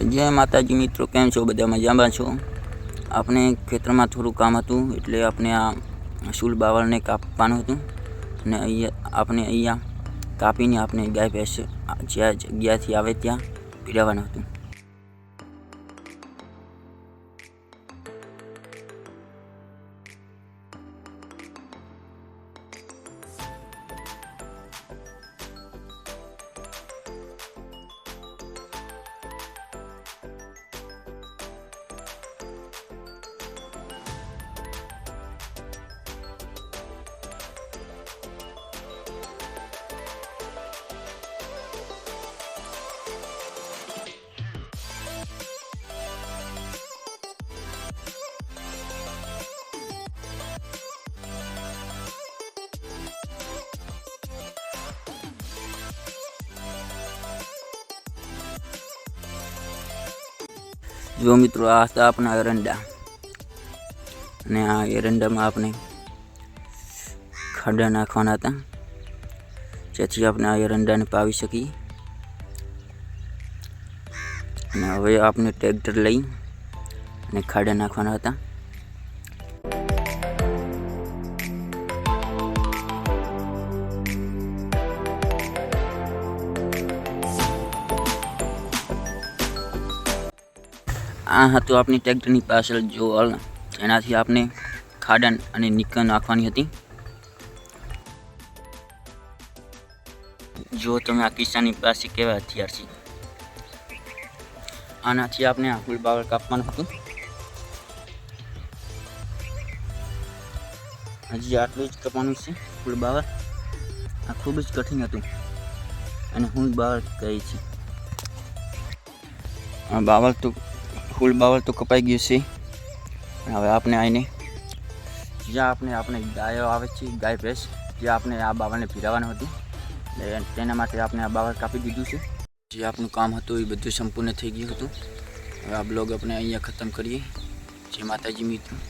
जय माताजी मित्रों, केम छो? बधा मजामां छो? आपणे खेतरमां थोड़ुं काम हतुं एटले आपणे आ शूल बावळने कापवानुं हतुं ने आपणे अहींया कापीने आपणे गाय भैंस ज्यां जग्याएथी आवे त्यां पीडाववानुं हतुं। जो मित्रों आ था अपना एरंडा ने आ एरंडा में आपने खाड़ा नाखवाना था जेथी आपने आ एरंडा ने पावी सकी। हवे आपने ट्रेक्टर लई ने खाड़ा नाखवाना था। आ हतुं आपणी ट्रेक्टरनी पाछळ जो हल एनाथी आपने खाड़ा अने निक्कर नाखवानी हती। जो तमे आ किसानी पासे केवा हथियार छे। आनाथी आपने आ फूल बावळ कापवानुं हतुं। हजी आटલું જ કાપવાનું છે ફૂલ બાવળ। આ ખૂબ જ કઠિન હતું અને ફૂલ બાવળ કહે છે। આ બાવળ તો फूल बावळ तो कपाई गयुं छे। हवे आपणे आने ज्यां आपणे गायो आवे छे गाय भैंस त्यां आपणे आ बावळने पीराववानुं हतुं तेना माटे आपणे आ बावळ कापी दीधुं छे। जे आपणुं काम हतुं ए बधुं संपूर्ण थई गयुं हतुं। हवे आ ब्लॉग आपणे अहींया खतम करीए। जय माताजी मित्रों।